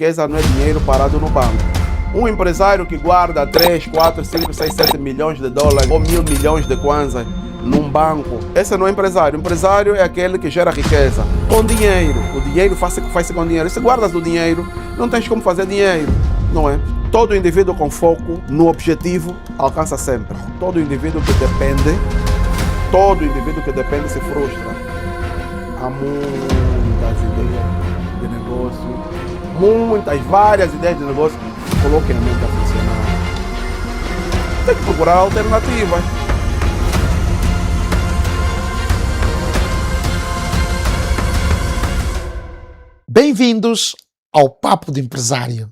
Riqueza não é dinheiro parado no banco. Um empresário que guarda 3, 4, 5, 6, 7 milhões de dólares ou 1.000 milhões de kwanzas num banco, esse não é empresário. O empresário é aquele que gera riqueza com dinheiro. O dinheiro faz-se com dinheiro. Se guardas o dinheiro, não tens como fazer dinheiro, não é? Todo indivíduo com foco no objetivo alcança sempre. Todo indivíduo que depende se frustra. Há muitas ideias de negócio, várias ideias de negócio. Coloquem a mente a funcionar. Tem que procurar alternativas. Bem-vindos ao Papo de Empresário,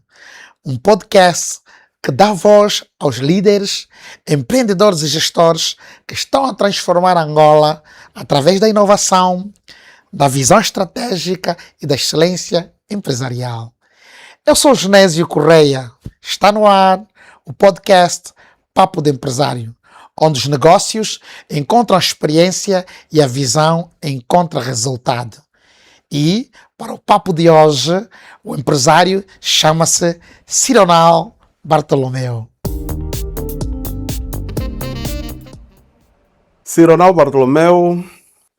um podcast que dá voz aos líderes, empreendedores e gestores que estão a transformar Angola através da inovação, da visão estratégica e da excelência empresarial. Eu sou Genésio Correia. Está no ar o podcast Papo de Empresário, onde os negócios encontram experiência e a visão encontra resultado. E, para o papo de hoje, o empresário chama-se Cironal Bartolomeu. Cironal Bartolomeu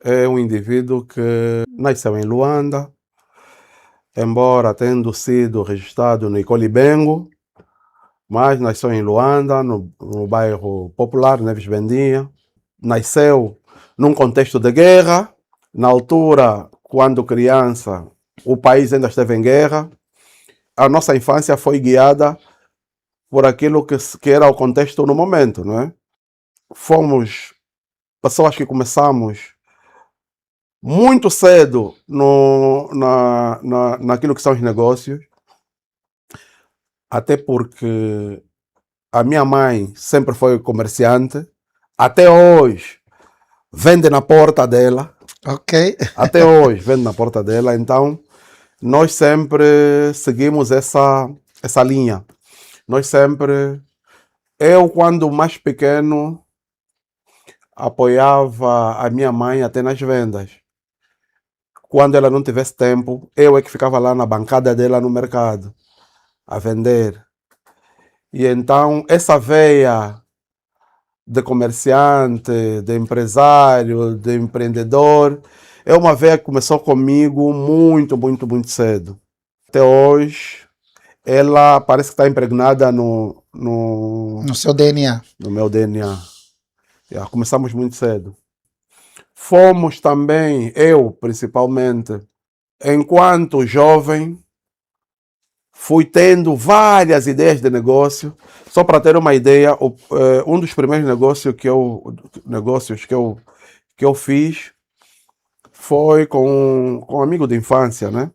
é um indivíduo que nasceu em Luanda, embora tendo sido registrado no Icolibengo, mas nasceu em Luanda, no bairro popular, Neves Bendinha. Nasceu num contexto de guerra. Na altura, quando criança, o país ainda esteve em guerra. A nossa infância foi guiada por aquilo que era o contexto no momento, não é? Fomos pessoas que começamos muito cedo naquilo que são os negócios, até porque a minha mãe sempre foi comerciante, até hoje vende na porta dela. Ok. Até hoje vende na porta dela, então nós sempre seguimos essa linha. Eu quando mais pequeno apoiava a minha mãe até nas vendas. Quando ela não tivesse tempo, eu é que ficava lá na bancada dela no mercado, a vender. E então, essa veia de comerciante, de empresário, de empreendedor, é uma veia que começou comigo muito cedo. Até hoje, ela parece que está impregnada no seu DNA. No meu DNA. Começamos muito cedo. Fomos também, eu principalmente, enquanto jovem, fui tendo várias ideias de negócio. Só para ter uma ideia, um dos primeiros negócios que eu fiz foi com um amigo de infância, né?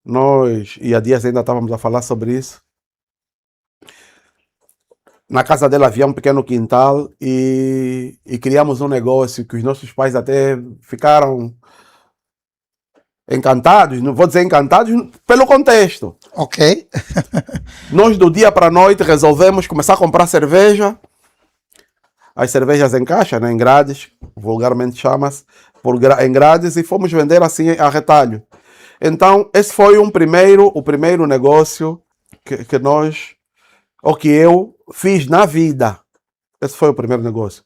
Nós, e há dias ainda estávamos a falar sobre isso. Na casa dela havia um pequeno quintal e criamos um negócio que os nossos pais até ficaram encantados, não vou dizer encantados, pelo contexto. Ok. Nós do dia para a noite resolvemos começar a comprar cerveja, as cervejas em caixa, né, em grades, vulgarmente chama-se, em grades, e fomos vender assim a retalho. Então esse foi o primeiro negócio que eu fiz na vida. Esse foi o primeiro negócio.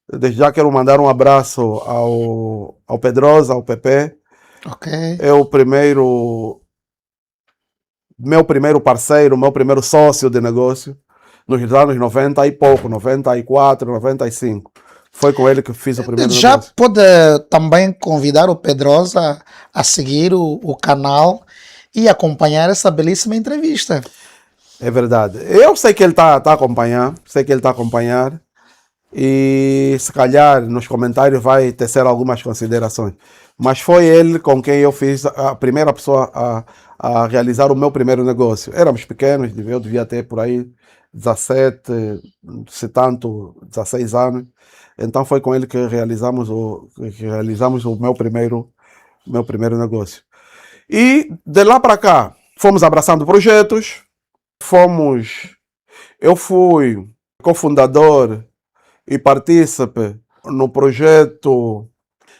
Desde já quero mandar um abraço ao Pedrosa, ao Pepe. Ok. É meu primeiro parceiro, meu primeiro sócio de negócio, nos anos 90 e pouco, 94, 95. Foi com ele que fiz o primeiro Já negócio. pode também convidar o Pedrosa a seguir o canal e acompanhar essa belíssima entrevista. É verdade. Eu sei que ele está a acompanhar, e se calhar nos comentários vai tecer algumas considerações. Mas foi ele com quem eu fiz a primeira pessoa a realizar o meu primeiro negócio. Éramos pequenos, eu devia ter por aí 17, se tanto, 16 anos. Então foi com ele que realizamos o meu primeiro negócio. E de lá para cá, fomos abraçando projetos. Eu fui cofundador e partícipe no projeto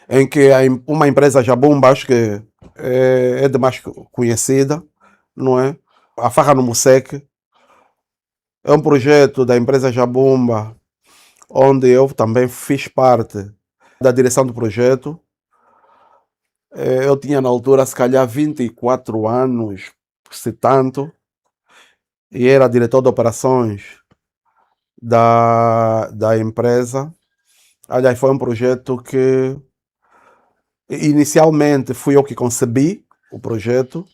em que uma empresa Jabumba, acho que é demais conhecida, não é? A Farra no Museque. É um projeto da empresa Jabumba, onde eu também fiz parte da direção do projeto. Eu tinha na altura, se calhar, 24 anos, se tanto, e era diretor de operações da empresa. Aliás, foi um projeto que inicialmente fui eu que concebi o projeto,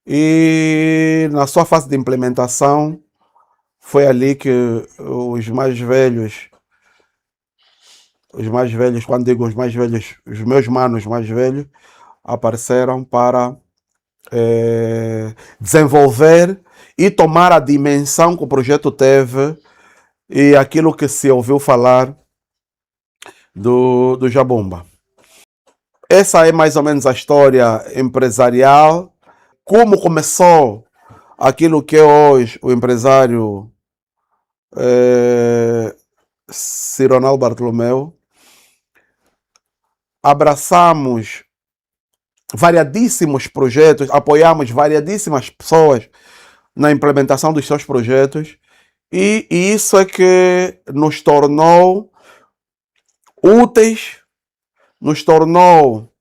e na sua fase de implementação foi ali que os mais velhos, quando digo os mais velhos, os meus manos mais velhos, apareceram para desenvolver e tomar a dimensão que o projeto teve e aquilo que se ouviu falar do Jabumba. Essa é mais ou menos a história empresarial, como começou aquilo que é hoje o empresário Cironel Bartolomeu. Abraçamos variadíssimos projetos, apoiamos variadíssimas pessoas na implementação dos seus projetos, e isso é que nos tornou úteis, nos tornou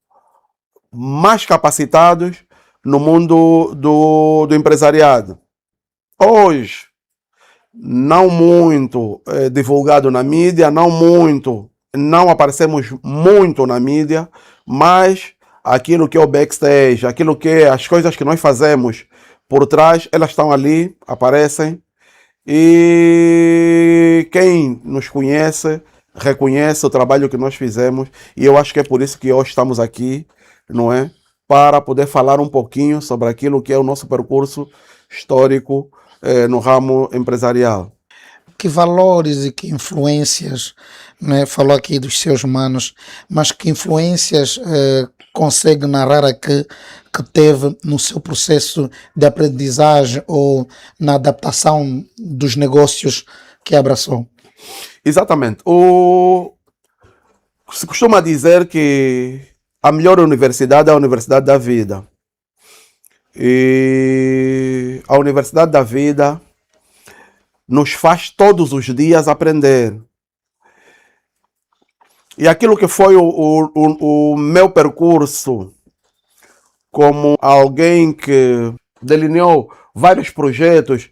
mais capacitados no mundo do empresariado. Hoje, não muito divulgado na mídia, não aparecemos muito na mídia, mas aquilo que é o backstage, aquilo que é as coisas que nós fazemos por trás, elas estão ali, aparecem, e quem nos conhece reconhece o trabalho que nós fizemos, e eu acho que é por isso que hoje estamos aqui, não é? Para poder falar um pouquinho sobre aquilo que é o nosso percurso histórico no ramo empresarial. Que valores e que influências, né? Falou aqui dos seus manos, mas que influências consegue narrar aqui que teve no seu processo de aprendizagem ou na adaptação dos negócios que abraçou? Exatamente. Se costuma dizer que a melhor universidade é a universidade da vida. E a universidade da vida nos faz todos os dias aprender. E aquilo que foi o meu percurso como alguém que delineou vários projetos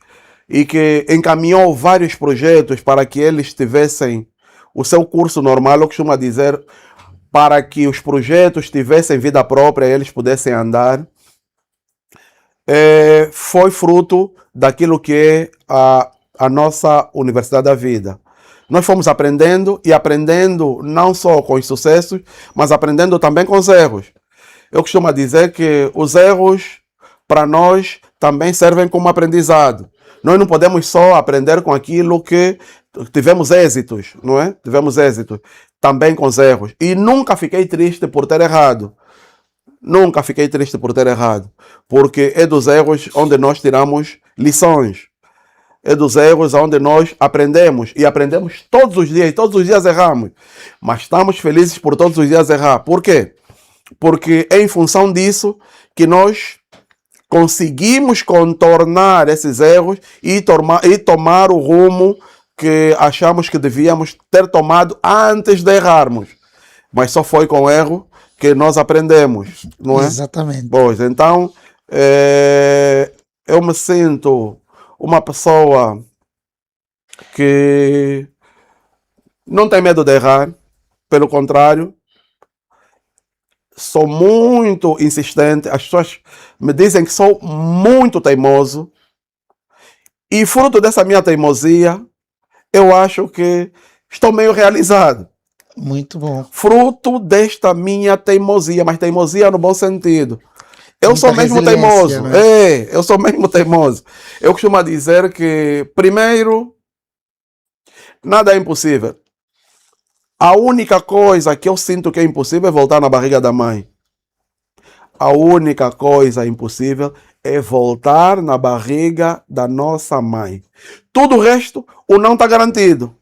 e que encaminhou vários projetos para que eles tivessem o seu curso normal, eu costumo dizer, para que os projetos tivessem vida própria e eles pudessem andar, foi fruto daquilo que é a nossa Universidade da Vida. Nós fomos aprendendo, e aprendendo não só com os sucessos, mas aprendendo também com os erros. Eu costumo dizer que os erros, para nós, também servem como aprendizado. Nós não podemos só aprender com aquilo que tivemos êxitos, não é? Tivemos êxitos também com os erros. E nunca fiquei triste por ter errado. Nunca fiquei triste por ter errado. Porque é dos erros onde nós tiramos lições. É dos erros onde nós aprendemos. E aprendemos todos os dias erramos. Mas estamos felizes por todos os dias errar. Por quê? Porque é em função disso que nós conseguimos contornar esses erros e tomar o rumo que achamos que devíamos ter tomado antes de errarmos. Mas só foi com o erro que nós aprendemos, não é? Exatamente. Pois, então, eu me sinto uma pessoa que não tem medo de errar, pelo contrário, sou muito insistente, as pessoas me dizem que sou muito teimoso, e fruto dessa minha teimosia, eu acho que estou meio realizado. Muito bom. Fruto desta minha teimosia, mas teimosia no bom sentido. Eu Muita sou mesmo resiliência, teimoso. né? Eu sou mesmo teimoso. Eu costumo dizer que, primeiro, nada é impossível. A única coisa que eu sinto que é impossível é voltar na barriga da mãe. A única coisa impossível é voltar na barriga da nossa mãe. Tudo o resto, o não está garantido.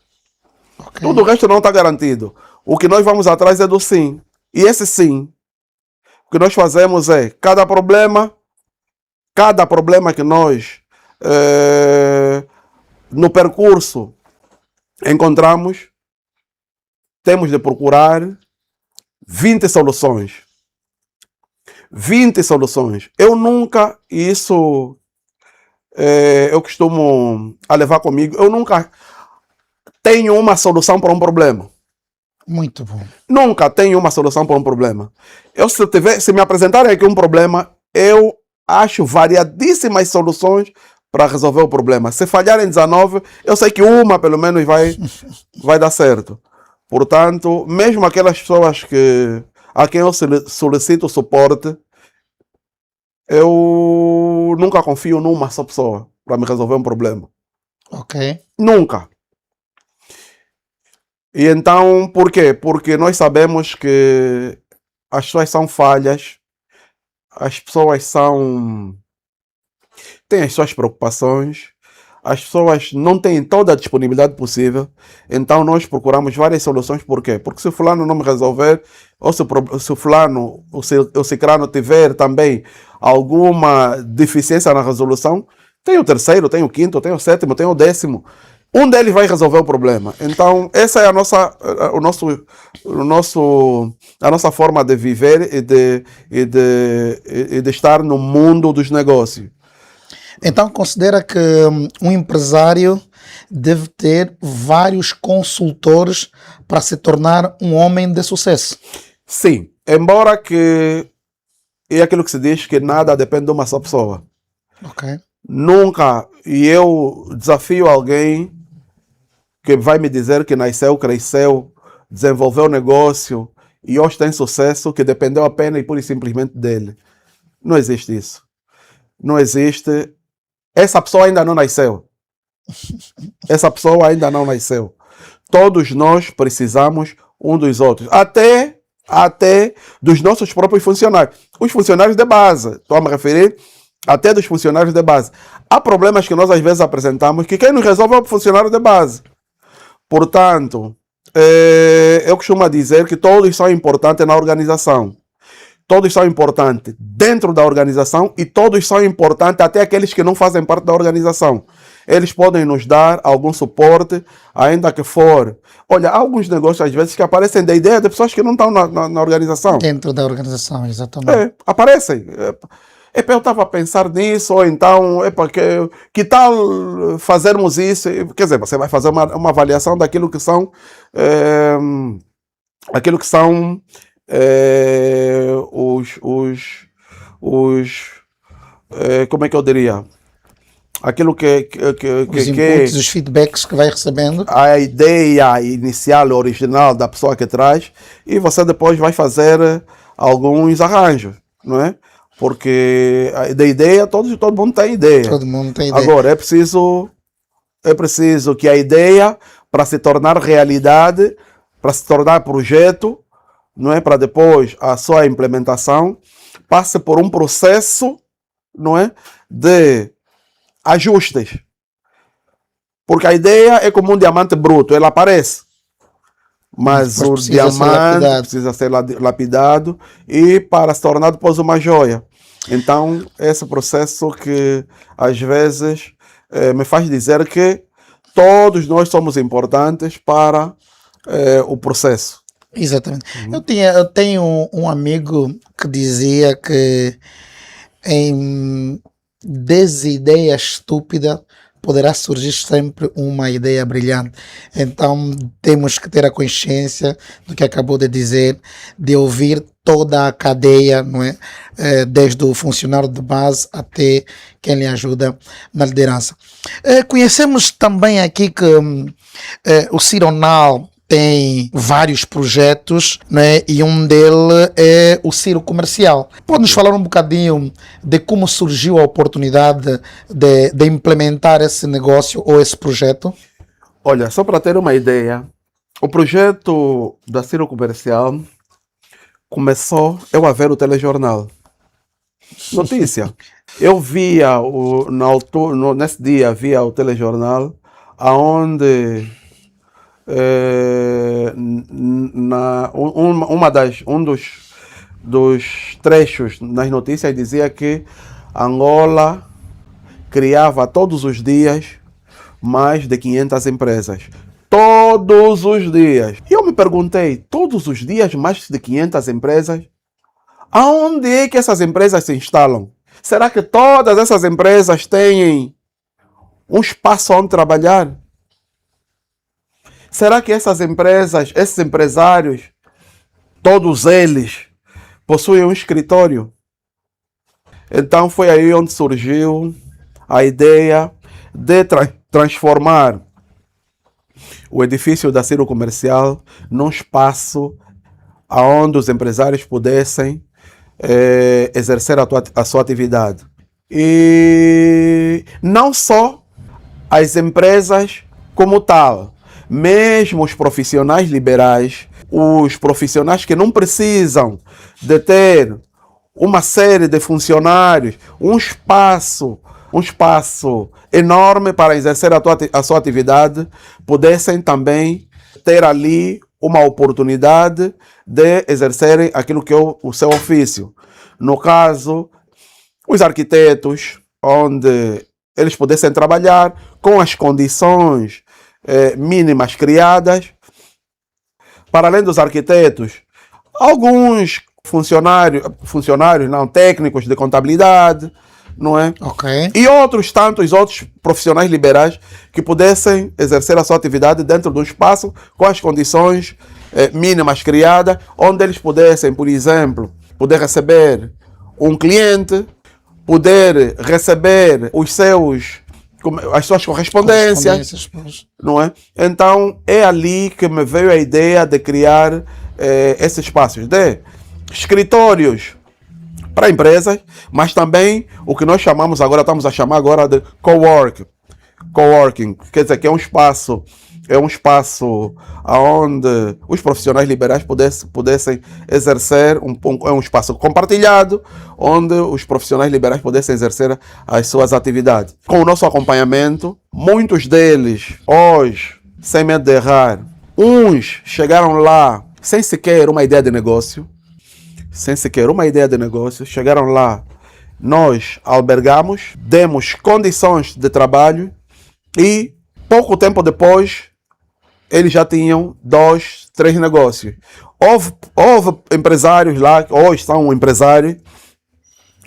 Okay. Tudo o resto não está garantido. O que nós vamos atrás é do sim. E esse sim, o que nós fazemos é, cada problema, cada problema que nós no percurso encontramos, temos de procurar 20 soluções. 20 soluções. Eu nunca, isso eu costumo a levar comigo, eu nunca tenho uma solução para um problema. Muito bom. Nunca tenho uma solução para um problema. Eu, se me apresentarem aqui um problema, eu acho variadíssimas soluções para resolver o problema. Se falharem 19, eu sei que uma, pelo menos, vai dar certo. Portanto, mesmo aquelas pessoas a quem eu solicito suporte, eu nunca confio numa só pessoa para me resolver um problema. Ok. Nunca. E então, por quê? Porque nós sabemos que as pessoas são falhas, as pessoas têm as suas preocupações, as pessoas não têm toda a disponibilidade possível, então nós procuramos várias soluções. Por quê? Porque se o fulano não me resolver, ou se o fulano, o cicrano tiver também alguma deficiência na resolução, tem o terceiro, tem o quinto, tem o sétimo, tem o 10º. Um deles vai resolver o problema. Então, essa é a nossa forma de viver e de estar no mundo dos negócios. Então considera que um empresário deve ter vários consultores para se tornar um homem de sucesso? Sim, embora que é aquilo que se diz que nada depende de uma só pessoa. Ok. Nunca, e eu desafio alguém que vai me dizer que nasceu, cresceu, desenvolveu negócio e hoje tem sucesso, que dependeu apenas e pura e simplesmente dele. Não existe isso. Não existe. Essa pessoa ainda não nasceu. Essa pessoa ainda não nasceu. Todos nós precisamos um dos outros. Até dos nossos próprios funcionários. Os funcionários de base. Estou a me referir até dos funcionários de base. Há problemas que nós às vezes apresentamos que quem nos resolve é o funcionário de base. Portanto, eu costumo dizer que todos são importantes na organização. Todos são importantes dentro da organização e todos são importantes até aqueles que não fazem parte da organização. Eles podem nos dar algum suporte, ainda que for... Olha, há alguns negócios às vezes que aparecem da ideia de pessoas que não estão na organização. Dentro da organização, exatamente. Aparecem. Eu estava a pensar nisso, ou então, que tal fazermos isso? Quer dizer, você vai fazer uma avaliação daquilo que são... como é que eu diria? Aquilo os inputs, os feedbacks que vai recebendo. A ideia inicial, original da pessoa que traz, e você depois vai fazer alguns arranjos, não é? Porque da ideia, todo mundo tem ideia. Todo mundo tem ideia. Agora, é preciso que a ideia, para se tornar realidade, para se tornar projeto, não é, para depois a sua implementação, passe por um processo, não é, de ajustes. Porque a ideia é como um diamante bruto, ela aparece. Mas o diamante precisa ser lapidado e para se tornar depois uma joia. Então, esse processo que às vezes me faz dizer que todos nós somos importantes para o processo. Exatamente. Eu tenho um amigo que dizia que em 10 ideias estúpidas poderá surgir sempre uma ideia brilhante. Então temos que ter a consciência do que acabou de dizer, de ouvir toda a cadeia, não é? Desde o funcionário de base até quem lhe ajuda na liderança. Conhecemos também aqui que o Cironal tem vários projetos, né? E um deles é o Ciro Comercial. Pode nos falar um bocadinho de como surgiu a oportunidade de implementar esse negócio ou esse projeto? Olha, só para ter uma ideia, o projeto da Ciro Comercial começou eu a ver o telejornal. Notícia. Eu via, nesse dia, via o telejornal, aonde um dos trechos nas notícias dizia que Angola criava todos os dias mais de 500 empresas. Todos os dias. E eu me perguntei, todos os dias mais de 500 empresas? Aonde é que essas empresas se instalam? Será que todas essas empresas têm um espaço onde trabalhar? Será que essas empresas, esses empresários, todos eles, possuem um escritório? Então foi aí onde surgiu a ideia de transformar o edifício da Ciro Comercial num espaço onde os empresários pudessem exercer a sua atividade. E não só as empresas como tal, mesmo os profissionais liberais, os profissionais que não precisam de ter uma série de funcionários, um espaço enorme para exercer a sua atividade, pudessem também ter ali uma oportunidade de exercerem aquilo que é o seu ofício. No caso, os arquitetos, onde eles pudessem trabalhar com as condições mínimas criadas. Para além dos arquitetos, alguns funcionários não, técnicos de contabilidade, não é? Ok. E tantos outros profissionais liberais que pudessem exercer a sua atividade dentro de um espaço com as condições mínimas criadas, onde eles pudessem, por exemplo, poder receber um cliente, poder receber as suas correspondências, não é? Então é ali que me veio a ideia de criar esses espaços de escritórios para empresas, mas também o que nós estamos a chamar agora de coworking, quer dizer que é um espaço onde os profissionais liberais pudessem exercer é um espaço compartilhado, onde os profissionais liberais pudessem exercer as suas atividades. Com o nosso acompanhamento, muitos deles, hoje, sem medo de errar, uns chegaram lá sem sequer uma ideia de negócio, chegaram lá, nós albergamos, demos condições de trabalho e pouco tempo depois eles já tinham 2, 3 negócios. Houve empresários lá, hoje são empresários,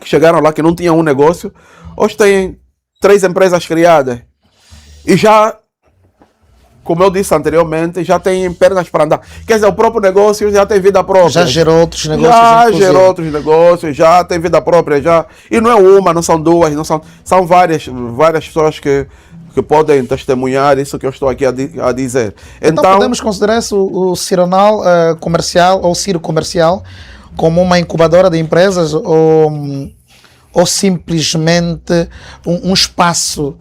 que chegaram lá que não tinham um negócio, hoje têm 3 empresas criadas. E já, como eu disse anteriormente, já têm pernas para andar. Quer dizer, o próprio negócio já tem vida própria. Já gerou outros negócios. Já tem vida própria. Já. E não é uma, não são duas, são várias pessoas que podem testemunhar isso que eu estou aqui a dizer. Então podemos considerar o Cironal Comercial ou Ciro Comercial como uma incubadora de empresas ou simplesmente um espaço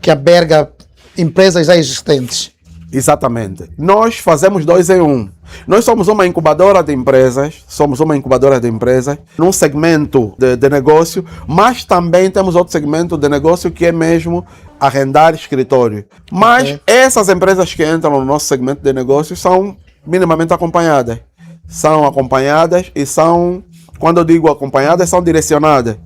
que alberga empresas já existentes? Exatamente. Nós fazemos 2 em 1. Nós somos uma incubadora de empresas, num segmento de negócio, mas também temos outro segmento de negócio que é mesmo arrendar escritório. Mas essas empresas que entram no nosso segmento de negócio são minimamente acompanhadas. E são, quando eu digo acompanhadas, são direcionadas.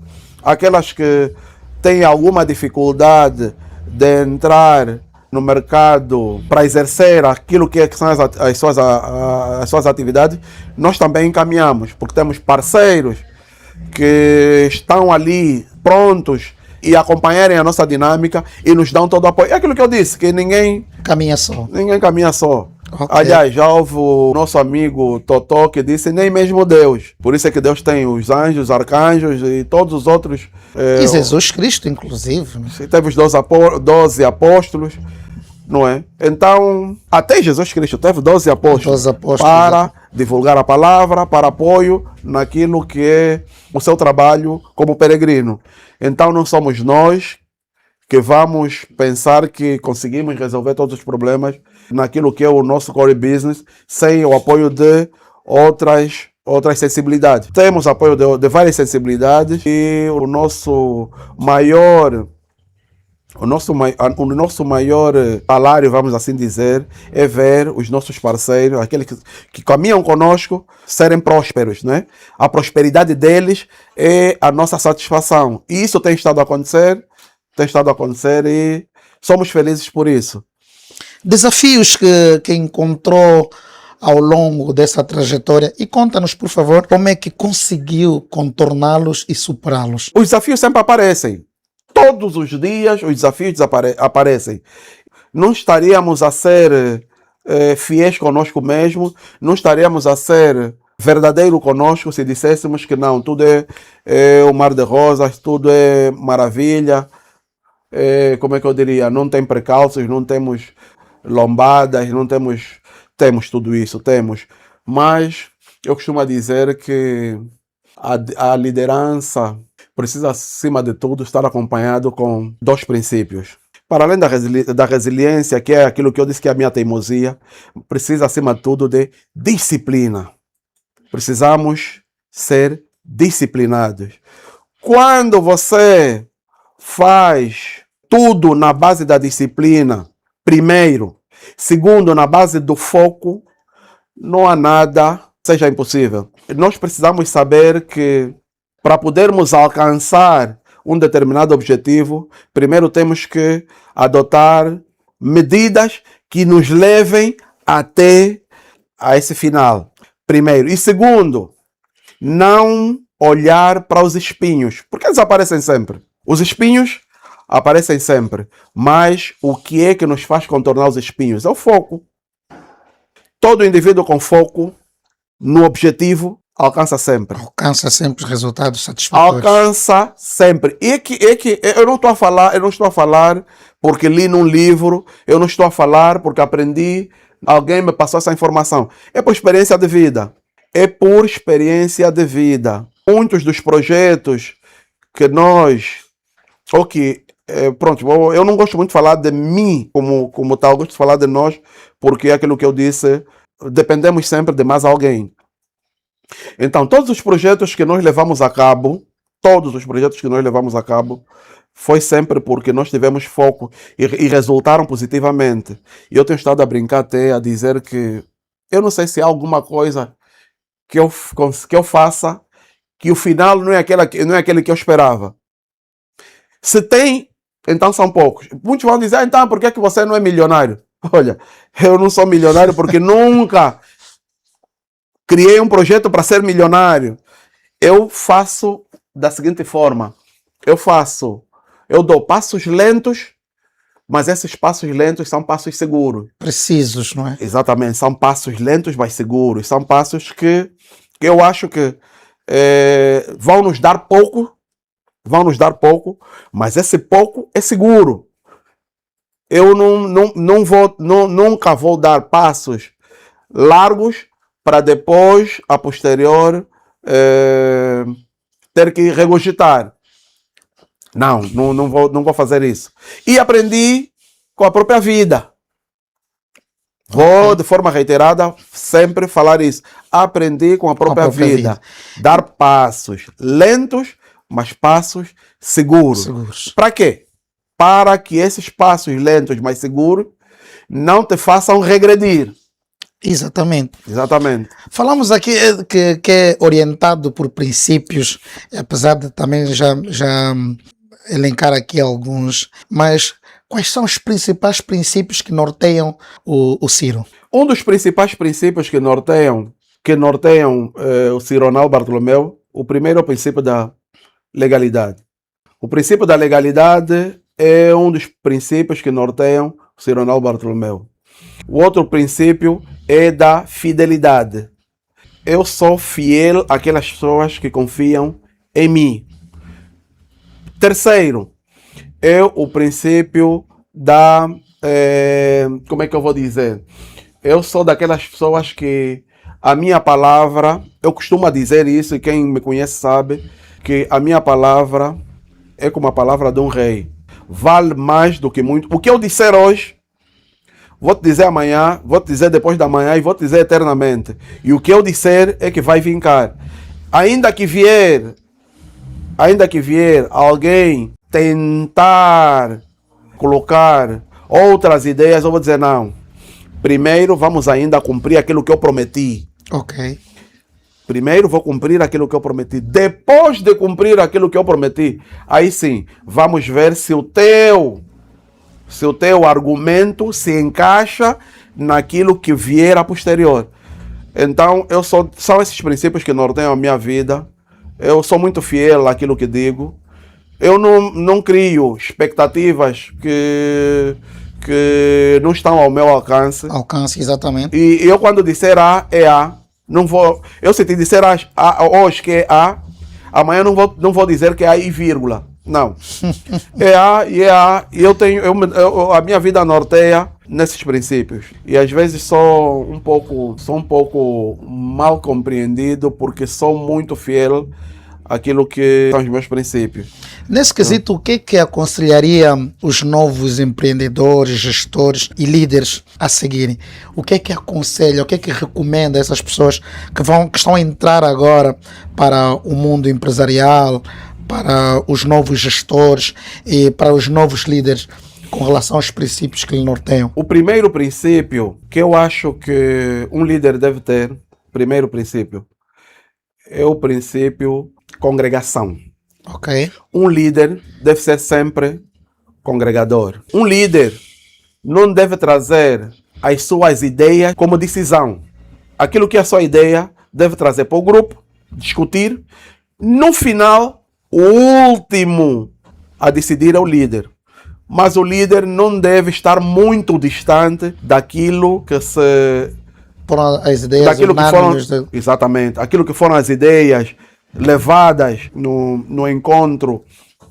Aquelas que têm alguma dificuldade de entrar no mercado para exercer aquilo que são as suas atividades, nós também encaminhamos, porque temos parceiros que estão ali prontos e acompanharem a nossa dinâmica e nos dão todo o apoio. É aquilo que eu disse, que ninguém caminha só. Okay. Aliás, já houve o nosso amigo Totó que disse, nem mesmo Deus. Por isso é que Deus tem os anjos, os arcanjos e todos os outros. E Jesus Cristo, inclusive. Teve os 12 apóstolos, não é? Então, até Jesus Cristo teve 12 apóstolos para divulgar a palavra, para apoio naquilo que é o seu trabalho como peregrino. Então, não somos nós que vamos pensar que conseguimos resolver todos os problemas naquilo que é o nosso core business sem o apoio de outras sensibilidades. Temos apoio de várias sensibilidades e o nosso maior O nosso maior salário, vamos assim dizer, é ver os nossos parceiros, aqueles que caminham conosco, serem prósperos, né? A prosperidade deles é a nossa satisfação. E isso tem estado a acontecer e somos felizes por isso. Desafios que encontrou ao longo dessa trajetória e conta-nos, por favor, como é que conseguiu contorná-los e superá-los. Os desafios sempre aparecem. Todos os dias os desafios aparecem. Não estaríamos a ser fiéis conosco mesmo, não estaríamos a ser verdadeiro conosco se disséssemos que não, tudo é um mar de rosas, tudo é maravilha. Como é que eu diria? Não tem precalços, não temos lombadas, não temos... Temos tudo isso, temos. Mas eu costumo dizer que a liderança precisa, acima de tudo, estar acompanhado com 2 princípios. Para além da resiliência, que é aquilo que eu disse que é a minha teimosia, precisa, acima de tudo, de disciplina. Precisamos ser disciplinados. Quando você faz tudo na base da disciplina, primeiro, segundo, na base do foco, não há nada que seja impossível. Nós precisamos saber que para podermos alcançar um determinado objetivo, primeiro temos que adotar medidas que nos levem até a esse final. Primeiro. E segundo, não olhar para os espinhos, porque eles aparecem sempre. Os espinhos aparecem sempre, mas o que é que nos faz contornar os espinhos? É o foco. Todo indivíduo com foco no objetivo alcança sempre. Alcança sempre resultados satisfatórios. Alcança sempre. E que eu não estou a falar porque li num livro, eu não estou a falar porque aprendi, alguém me passou essa informação. É por experiência de vida. É por experiência de vida. Muitos dos projetos que nós... Pronto, eu não gosto muito de falar de mim como tal, eu gosto de falar de nós, porque é aquilo que eu disse, dependemos sempre de mais alguém. Então, todos os projetos que nós levamos a cabo, foi sempre porque nós tivemos foco e resultaram positivamente. E eu tenho estado a brincar até, a dizer que eu não sei se há alguma coisa que eu faça que o final não é aquele que eu esperava. Se tem, então são poucos. Muitos vão dizer, então por que você não é milionário? Olha, eu não sou milionário porque nunca criei um projeto para ser milionário. Eu faço da seguinte forma. Eu dou passos lentos, mas esses passos lentos são passos seguros. Precisos, não é? Exatamente, são passos lentos, mas seguros. São passos que eu acho que vão nos dar pouco, mas esse pouco é seguro. Eu nunca vou dar passos largos para depois, a posterior, ter que regurgitar. Não vou fazer isso. E aprendi com a própria vida. Vou, de forma reiterada, sempre falar isso. Aprendi com a própria vida. Dar passos lentos, mas passos seguros. Para quê? Para que esses passos lentos, mas seguros, não te façam regredir. Exatamente. Falamos aqui que é orientado por princípios, apesar de também já elencar aqui alguns, mas quais são os principais princípios que norteiam o Ciro? Um dos principais princípios que norteiam o Cironal Bartolomeu, o primeiro é o princípio da legalidade. O princípio da legalidade é um dos princípios que norteiam o Cironal Bartolomeu. O outro princípio é da fidelidade. Eu sou fiel àquelas pessoas que confiam em mim. Terceiro, é o princípio da... como é que eu vou dizer? Eu sou daquelas pessoas que a minha palavra... Eu costumo dizer isso, e quem me conhece sabe, que a minha palavra é como a palavra de um rei. Vale mais do que muito. O que eu disser hoje, vou te dizer amanhã, vou te dizer depois da manhã e vou te dizer eternamente. E o que eu disser é que vai vincar. Ainda que vier alguém tentar colocar outras ideias, eu vou dizer não. Primeiro vamos ainda cumprir aquilo que eu prometi. Ok. Primeiro vou cumprir aquilo que eu prometi. Depois de cumprir aquilo que eu prometi, aí sim, vamos ver se o teu argumento se encaixa naquilo que vier a posterior. Então, são esses princípios que norteiam a minha vida. Eu sou muito fiel àquilo que digo. Eu não crio expectativas que não estão ao meu alcance. Alcance, exatamente. E eu, quando disser A, é A. Não vou, eu se te disser hoje que é A, amanhã não vou dizer que é A e vírgula. Não. É A e é A. E a minha vida norteia nesses princípios. E às vezes sou um pouco mal compreendido porque sou muito fiel àquilo que são os meus princípios. Nesse quesito, o que aconselharia os novos empreendedores, gestores e líderes a seguirem? O que aconselha, o que recomenda a essas pessoas que estão a entrar agora para o mundo empresarial, para os novos gestores e para os novos líderes com relação aos princípios que lhe norteiam? O primeiro princípio que eu acho que um líder deve ter, primeiro princípio, é o princípio congregação. Ok. Um líder deve ser sempre congregador. Um líder não deve trazer as suas ideias como decisão. Aquilo que é a sua ideia deve trazer para o grupo, discutir. No final, o último a decidir é o líder. Mas o líder não deve estar muito distante daquilo que se... Foram as ideias daquilo que foram, unânimes exatamente, aquilo que foram as ideias levadas no encontro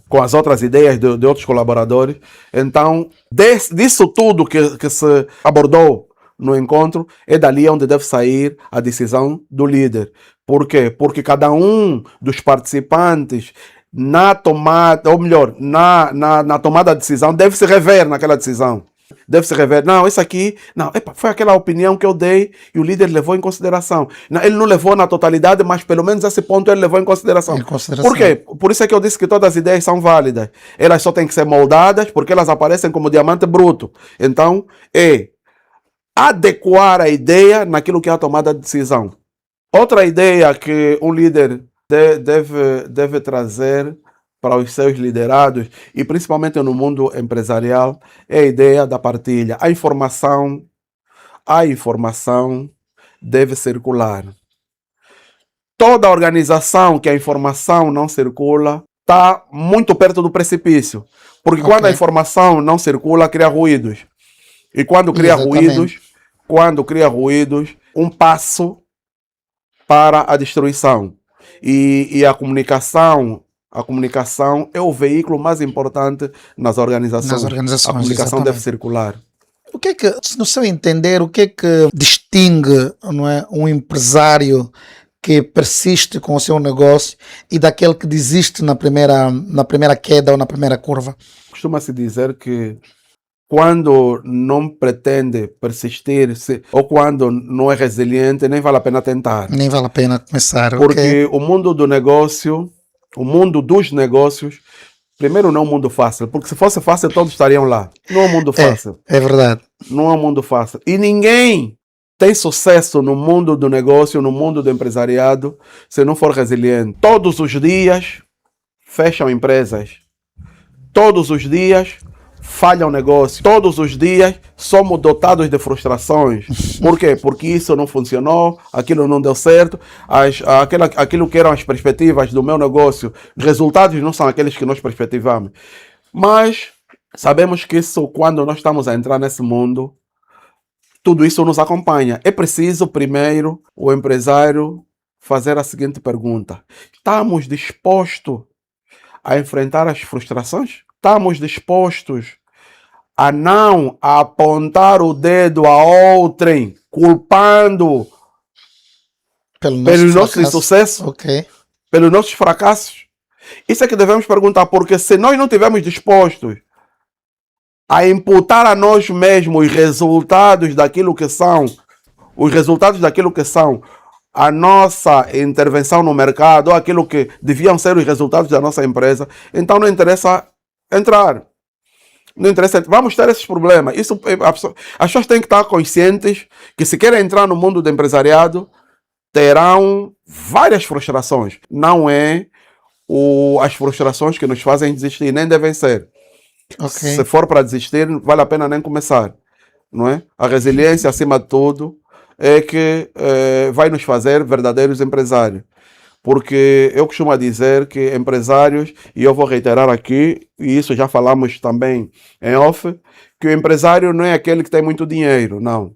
com as outras ideias de outros colaboradores. Então, disso tudo que se abordou no encontro, é dali onde deve sair a decisão do líder. Por quê? Porque cada um dos participantes na tomada, ou melhor, na tomada de decisão, deve se rever naquela decisão. Deve se rever. Não, isso aqui, não, foi aquela opinião que eu dei e o líder levou em consideração. Não, ele não levou na totalidade, mas pelo menos esse ponto ele levou em consideração. Por quê? Por isso é que eu disse que todas as ideias são válidas. Elas só têm que ser moldadas porque elas aparecem como diamante bruto. Então, é adequar a ideia naquilo que é a tomada de decisão. Outra ideia que um líder deve trazer para os seus liderados, e principalmente no mundo empresarial, é a ideia da partilha. A informação deve circular. Toda organização que a informação não circula está muito perto do precipício. Porque quando a informação não circula, cria ruídos. E quando cria ruídos, um passo para a destruição. E a comunicação é o veículo mais importante nas organizações. A comunicação deve circular. O que é que, no seu entender, o que é que distingue, não é, um empresário que persiste com o seu negócio e daquele que desiste na primeira queda ou na primeira curva? Costuma-se dizer que quando não pretende persistir ou quando não é resiliente, nem vale a pena tentar. Nem vale a pena começar. Porque o mundo dos negócios, primeiro não é um mundo fácil, porque se fosse fácil todos estariam lá. Não é um mundo fácil. É verdade. Não é um mundo fácil. E ninguém tem sucesso no mundo do negócio, no mundo do empresariado, se não for resiliente. Todos os dias fecham empresas. Todos os dias falha o negócio. Todos os dias somos dotados de frustrações. Por quê? Porque isso não funcionou, aquilo não deu certo, aquilo que eram as perspectivas do meu negócio, os resultados não são aqueles que nós perspectivamos. Mas sabemos que isso, quando nós estamos a entrar nesse mundo, tudo isso nos acompanha. É preciso, primeiro, o empresário fazer a seguinte pergunta: estamos dispostos a enfrentar as frustrações? Estamos dispostos a não apontar o dedo a outrem, culpando pelo nosso insucesso, pelos nossos fracassos? Isso é que devemos perguntar, porque se nós não estivermos dispostos a imputar a nós mesmos os resultados daquilo que são a nossa intervenção no mercado, ou aquilo que deviam ser os resultados da nossa empresa, então não interessa entrar. Não interessa, vamos ter esses problemas. Isso, as pessoas têm que estar conscientes que se querem entrar no mundo do empresariado, terão várias frustrações. Não é as frustrações que nos fazem desistir, nem devem ser. Ok. Se for para desistir, vale a pena nem começar. Não é? A resiliência, acima de tudo, é que vai nos fazer verdadeiros empresários. Porque eu costumo dizer que empresários, e eu vou reiterar aqui, e isso já falamos também em off, que o empresário não é aquele que tem muito dinheiro, não.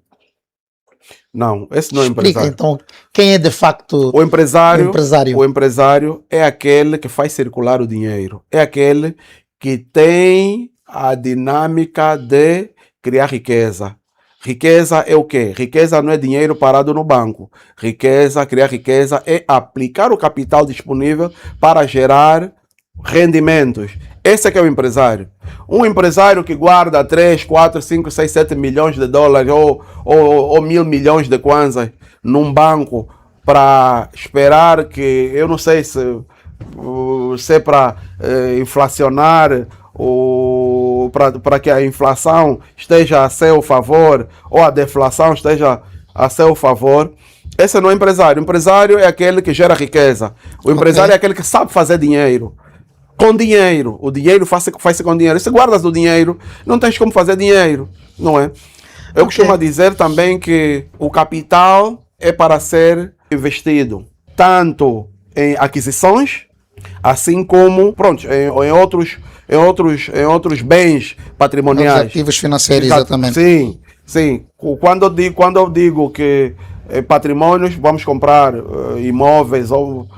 Não, esse não é Explica, empresário. então, quem é de facto O empresário, empresário? o empresário é aquele que faz circular o dinheiro. É aquele que tem a dinâmica de criar riqueza. Riqueza é o quê? Riqueza não é dinheiro parado no banco. Criar riqueza é aplicar o capital disponível para gerar rendimentos. Esse é que é o empresário. Um empresário que guarda 3, 4, 5, 6, 7 milhões de dólares ou 1.000 milhões de kwanzas num banco para esperar que, eu não sei se é para inflacionar ou para que a inflação esteja a seu favor ou a deflação esteja a seu favor. Esse não é empresário. O empresário é aquele que gera riqueza. O empresário é aquele que sabe fazer dinheiro. Com dinheiro. O dinheiro faz-se com dinheiro. Se guardas o dinheiro, não tens como fazer dinheiro. Não é? Eu costumo dizer também que o capital é para ser investido tanto em aquisições, assim como em outros bens patrimoniais. Ativos financeiros, exatamente. Sim, sim. Quando eu digo que patrimônios, vamos comprar imóveis ou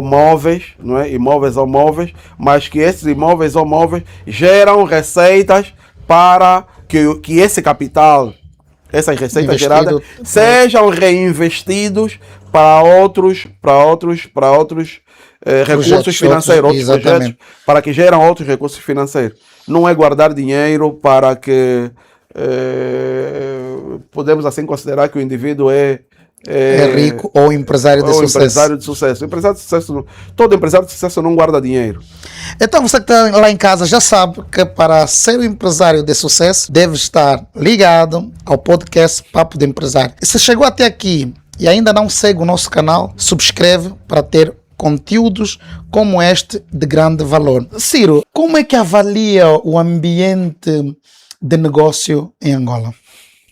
móveis, não é? Imóveis ou móveis, mas que esses imóveis ou móveis geram receitas para que esse capital, essas receitas geradas, sejam reinvestidos para outros recursos financeiros, outros projetos, para que geram outros recursos financeiros. Não é guardar dinheiro para que podemos assim considerar que o indivíduo é rico ou empresário de sucesso. Empresário de sucesso. Todo empresário de sucesso não guarda dinheiro. Então você que está lá em casa já sabe que para ser um empresário de sucesso deve estar ligado ao podcast Papo de Empresário. E se chegou até aqui e ainda não segue o nosso canal, subscreve para ter conteúdos como este de grande valor. Ciro, como é que avalia o ambiente de negócio em Angola?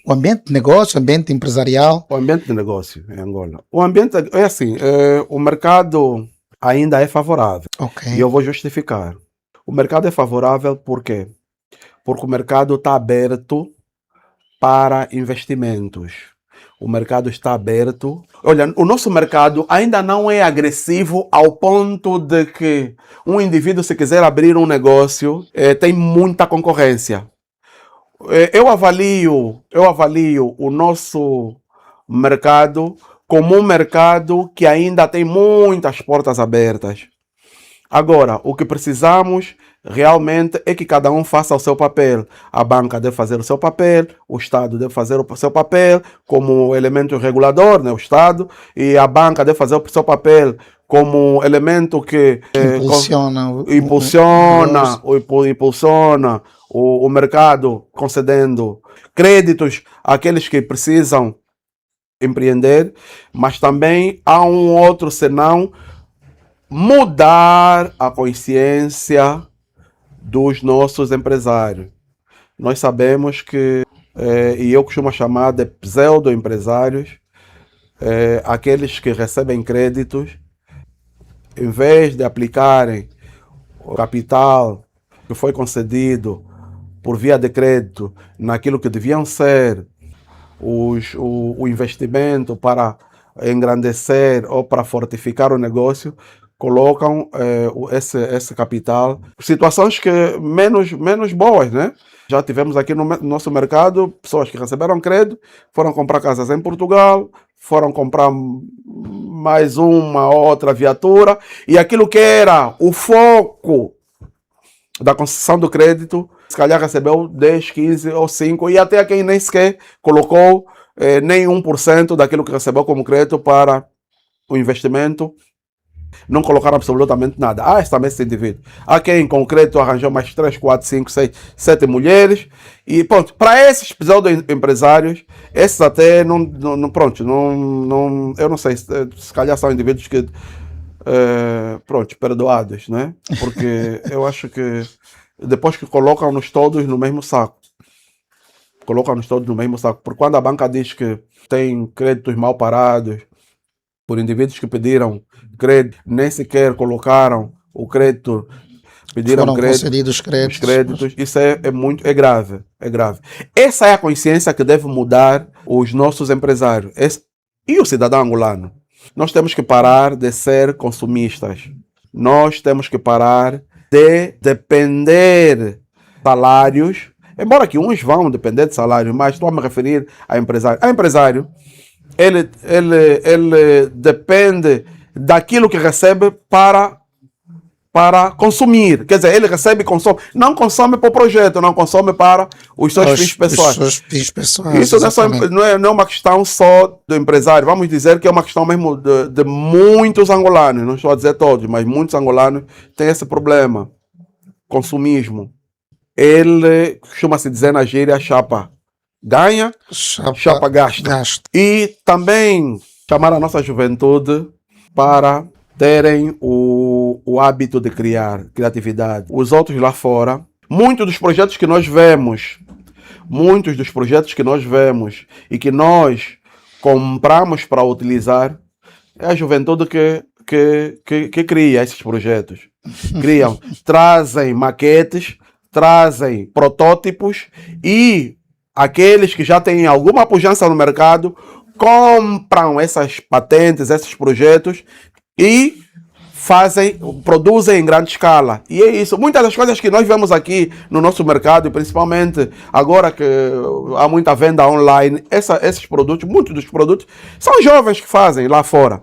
O ambiente de negócio, o ambiente empresarial? O ambiente de negócio em Angola. O ambiente é assim, o mercado ainda é favorável. Okay. E eu vou justificar. O mercado é favorável por quê? Porque o mercado está aberto para investimentos. O mercado está aberto. Olha, o nosso mercado ainda não é agressivo ao ponto de que um indivíduo, se quiser abrir um negócio, tem muita concorrência. Eu avalio o nosso mercado como um mercado que ainda tem muitas portas abertas. Agora, o que precisamos realmente é que cada um faça o seu papel. A banca deve fazer o seu papel, o Estado deve fazer o seu papel como elemento regulador, né, o Estado, e a banca deve fazer o seu papel como elemento que impulsiona o mercado, concedendo créditos àqueles que precisam empreender, mas também há um outro senão mudar a consciência dos nossos empresários. Nós sabemos que, e eu costumo chamar de pseudo-empresários, aqueles que recebem créditos, em vez de aplicarem o capital que foi concedido por via de crédito naquilo que deviam ser o investimento para engrandecer ou para fortificar o negócio, colocam esse capital. Situações que menos boas, né? Já tivemos aqui no nosso mercado pessoas que receberam crédito, foram comprar casas em Portugal, foram comprar mais uma outra viatura, e aquilo que era o foco da concessão do crédito, se calhar recebeu 10, 15 ou 5, e até quem nem sequer colocou nem 1% daquilo que recebeu como crédito para o investimento Não colocaram absolutamente nada. Ah, está esse indivíduo. Há quem em concreto arranjou mais 3, 4, 5, 6, 7 mulheres. E pronto, para esses pseudo-empresários, esses até pronto, eu não sei, se calhar são indivíduos que, pronto, perdoados, né? Porque eu acho que depois que colocam-nos todos no mesmo saco. Colocam-nos todos no mesmo saco. Porque quando a banca diz que tem créditos mal parados, por indivíduos que pediram crédito, nem sequer colocaram o crédito, pediram Foram crédito, concedidos os créditos. créditos, isso é grave, é grave. Essa é a consciência que deve mudar os nossos empresários e o cidadão angolano. Nós temos que parar de ser consumistas. Nós temos que parar de depender de salários, embora que uns vão depender de salários, mas estou a me referir a empresário. A empresário, ele depende daquilo que recebe para consumir. Quer dizer, ele recebe e consome. Não consome para o projeto, não consome para os seus fins pessoais. Os seus fins pessoais. Isso não é uma questão só do empresário. Vamos dizer que é uma questão mesmo de muitos angolanos. Não estou a dizer todos, mas muitos angolanos têm esse problema. Consumismo. Ele costuma-se dizer na gíria chapa ganha, chapa gasta. E também chamar a nossa juventude para terem o hábito de criar, criatividade. Os outros lá fora, muitos dos projetos que nós vemos e que nós compramos para utilizar, é a juventude que cria esses projetos. Criam, trazem maquetes, trazem protótipos e aqueles que já têm alguma pujança no mercado compram essas patentes, esses projetos e produzem em grande escala. E é isso. Muitas das coisas que nós vemos aqui no nosso mercado, e principalmente agora que há muita venda online, esses produtos, muitos dos produtos, são jovens que fazem lá fora.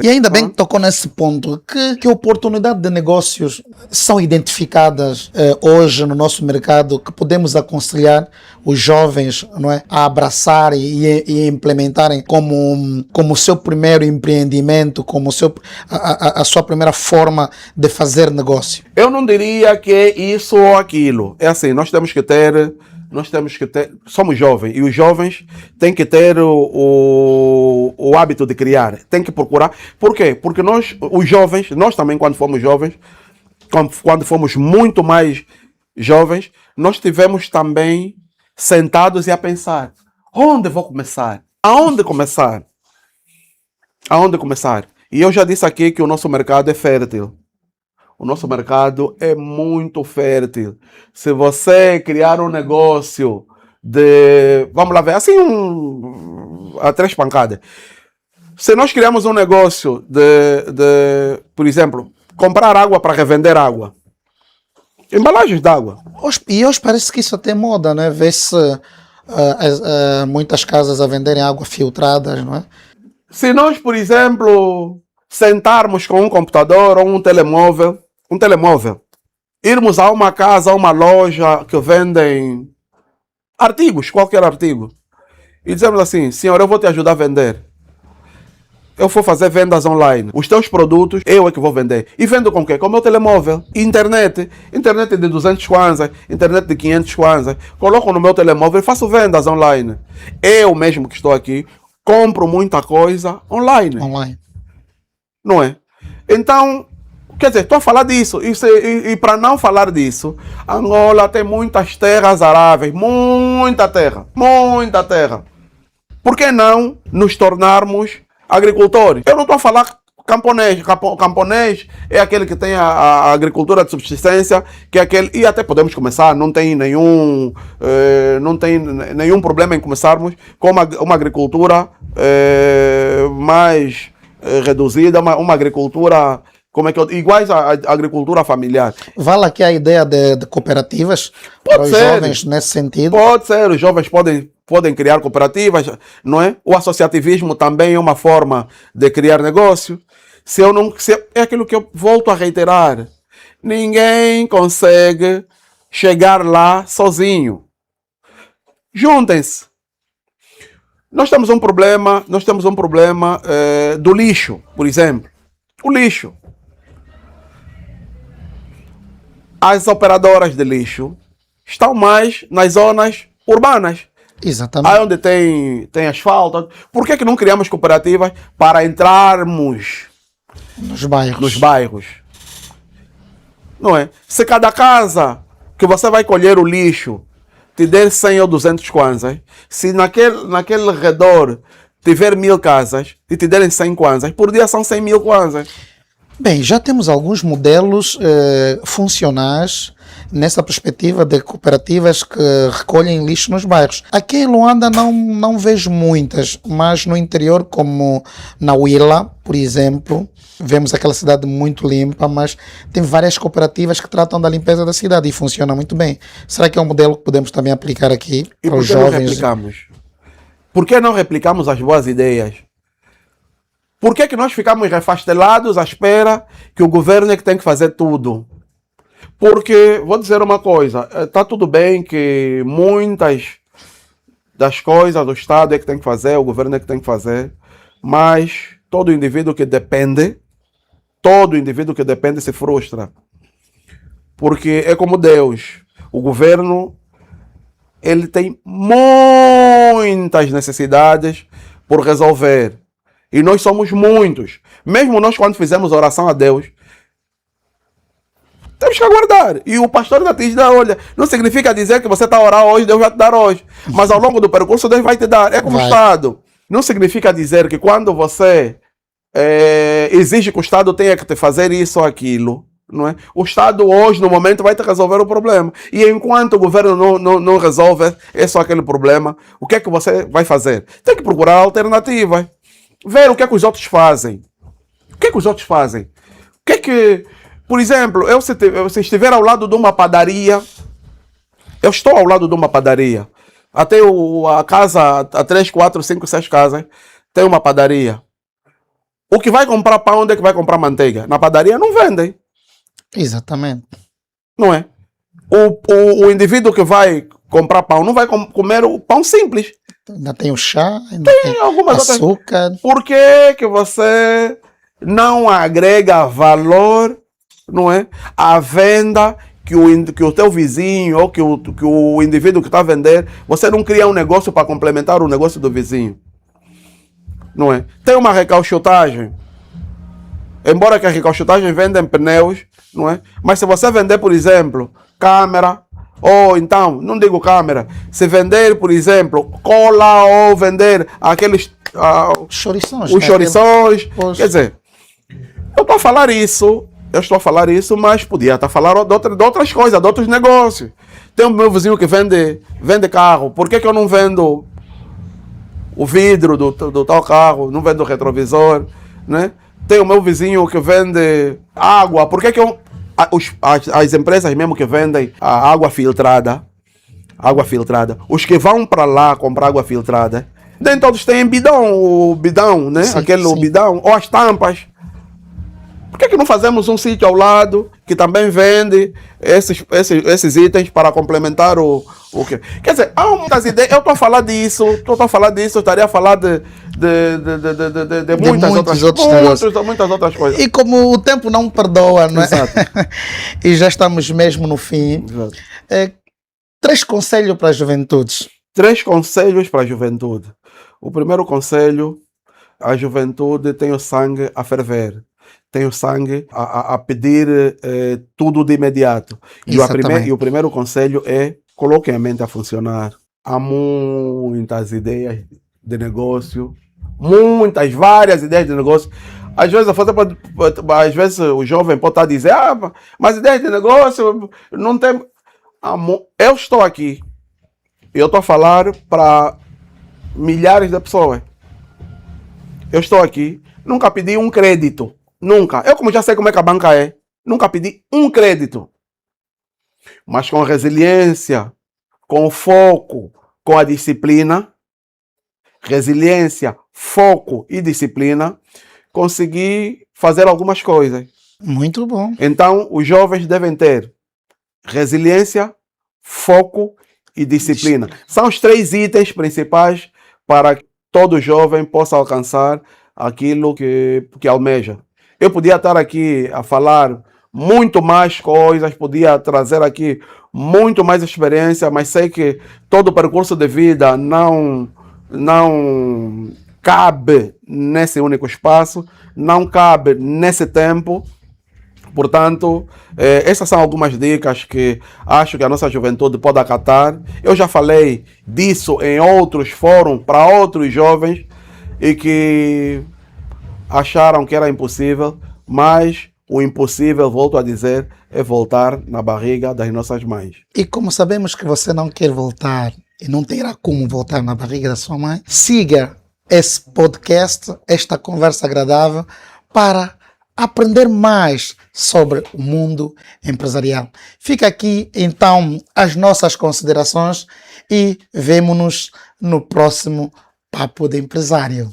E ainda bem que tocou nesse ponto, que oportunidades de negócios são identificadas hoje no nosso mercado que podemos aconselhar os jovens, não é, a abraçar e implementarem como seu primeiro empreendimento, como a sua primeira forma de fazer negócio? Eu não diria que é isso ou aquilo. É assim, nós temos que ter, somos jovens e os jovens têm que ter o hábito de criar, têm que procurar. Por quê? Porque nós, os jovens, nós também quando fomos jovens, quando fomos muito mais jovens, nós estivemos também sentados e a pensar, onde vou começar? Aonde começar? Aonde começar? E eu já disse aqui que o nosso mercado é fértil. O nosso mercado é muito fértil. Se você criar um negócio vamos lá ver, assim, a 3 pancadas. Se nós criamos um negócio por exemplo, comprar água para revender água. Embalagens de água. E hoje parece que isso até moda, né? Vê-se muitas casas a venderem água filtradas, não é? Se nós, por exemplo, sentarmos com um computador ou um telemóvel, irmos a uma casa, a uma loja que vendem artigos, qualquer artigo, e dizemos assim, senhor, eu vou te ajudar a vender. Eu vou fazer vendas online. Os teus produtos, eu é que vou vender. E vendo com o quê? Com o meu telemóvel. Internet de 200 kwanza, internet de 500 kwanza. Coloco no meu telemóvel e faço vendas online. Eu mesmo que estou aqui, compro muita coisa online. Não é? Então, quer dizer, estou a falar disso. E para não falar disso, Angola tem muitas terras aráveis. Muita terra. Por que não nos tornarmos agricultores? Eu não estou a falar camponês. Camponês é aquele que tem a agricultura de subsistência, que é aquele, e até podemos começar, não tem nenhum problema em começarmos com uma agricultura mais reduzida, uma agricultura iguais à agricultura familiar. Vale aqui a ideia de cooperativas para os jovens nesse sentido? Pode ser, os jovens podem criar cooperativas, não é? O associativismo também é uma forma de criar negócio. É aquilo que eu volto a reiterar. Ninguém consegue chegar lá sozinho. Juntem-se. Nós temos um problema do lixo, por exemplo. O lixo. As operadoras de lixo estão mais nas zonas urbanas. Exatamente. Aí onde tem asfalto. Por que não criamos cooperativas para entrarmos Nos bairros. nos bairros? Não é? Se cada casa que você vai colher o lixo te der 100 ou 200 kwanzas, se naquele redor tiver 1000 casas e te derem 100 kwanzas, por dia são 100 mil kwanzas. Bem, já temos alguns modelos funcionais nessa perspectiva de cooperativas que recolhem lixo nos bairros. Aqui em Luanda não vejo muitas, mas no interior, como na Huila, por exemplo, vemos aquela cidade muito limpa, mas tem várias cooperativas que tratam da limpeza da cidade e funciona muito bem. Será que é um modelo que podemos também aplicar aqui E para por os que não jovens? replicamos? Por que não replicamos as boas ideias? Por que nós ficamos refastelados à espera que o governo é que tem que fazer tudo? Porque, vou dizer uma coisa, está tudo bem que muitas das coisas do Estado é que tem que fazer, o governo é que tem que fazer, mas todo indivíduo que depende se frustra. Porque é como Deus, o governo, ele tem muitas necessidades por resolver. E nós somos muitos. Mesmo nós, quando fizemos oração a Deus, temos que aguardar. E o pastor ainda te diz, olha, não significa dizer que você está a orar hoje, Deus vai te dar hoje. Mas ao longo do percurso, Deus vai te dar. É como o Estado. Não significa dizer que quando você exige que o Estado tenha que te fazer isso ou aquilo, não é? O Estado hoje, no momento, vai te resolver o problema. E enquanto o governo não resolve esse ou aquele problema, o que é que você vai fazer? Tem que procurar alternativas. Ver o que é que os outros fazem. O que é que os outros fazem? O que é que... Por exemplo, se estiver ao lado de uma padaria, eu estou ao lado de uma padaria. Até a casa, a 3, 4, 5, 6 casas, tem uma padaria. O que vai comprar pão, onde é que vai comprar manteiga? Na padaria não vendem. Exatamente. Não é? O indivíduo que vai comprar pão não vai comer o pão simples. Ainda tem o chá, ainda tem algumas açúcar. Outras. Por que você não agrega valor, não é, à venda que o teu vizinho ou que o indivíduo que está a vender, você não cria um negócio para complementar o negócio do vizinho? Não é? Tem uma recalchutagem. Embora que a recalchutagem vendem pneus, não é? Mas se você vender, por exemplo, câmera, ou então, não digo câmera, se vender, por exemplo, cola ou vender aqueles... chourições. Os chourições. Pois. Quer dizer, eu estou a falar isso, mas podia estar a falar de outras coisas, de outros negócios. Tem o meu vizinho que vende carro. Por que eu não vendo o vidro do tal carro? Não vendo o retrovisor, né? Tem o meu vizinho que vende água. Por que as empresas mesmo que vendem a água filtrada, os que vão para lá comprar água filtrada, nem todos têm o bidão, né? Sim, O bidão, ou as tampas. Por que não fazemos um sítio ao lado que também vende esses itens para complementar o quê? Quer dizer, há muitas ideias. Eu estou a falar disso, eu estaria a falar de muitas outras coisas. E como o tempo não perdoa, não é? Exato. E já estamos mesmo no fim. 3 conselhos para as juventudes. 3 conselhos para a juventude. O primeiro conselho, a juventude tem o sangue a ferver. Tem o sangue a pedir tudo de imediato. E o primeiro conselho é: coloquem a mente a funcionar. Há muitas ideias de negócio, várias ideias de negócio. Às vezes o jovem pode estar a dizer: mas ideias de negócio não tem. Eu estou aqui. Eu estou a falar para milhares de pessoas. Eu estou aqui. Nunca pedi um crédito. Nunca. Eu, como já sei como é que a banca é, nunca pedi um crédito. Mas com resiliência, com foco, com a disciplina, resiliência, foco e disciplina, consegui fazer algumas coisas. Muito bom. Então, os jovens devem ter resiliência, foco e disciplina. São os 3 itens principais para que todo jovem possa alcançar aquilo que almeja. Eu podia estar aqui a falar muito mais coisas, podia trazer aqui muito mais experiência, mas sei que todo o percurso de vida não cabe nesse único espaço, não cabe nesse tempo. Portanto, essas são algumas dicas que acho que a nossa juventude pode acatar. Eu já falei disso em outros fóruns para outros jovens e que acharam que era impossível, mas o impossível, volto a dizer, é voltar na barriga das nossas mães. E como sabemos que você não quer voltar e não terá como voltar na barriga da sua mãe, siga esse podcast, esta conversa agradável, para aprender mais sobre o mundo empresarial. Fica aqui então as nossas considerações e vemo-nos no próximo Papo de Empresário.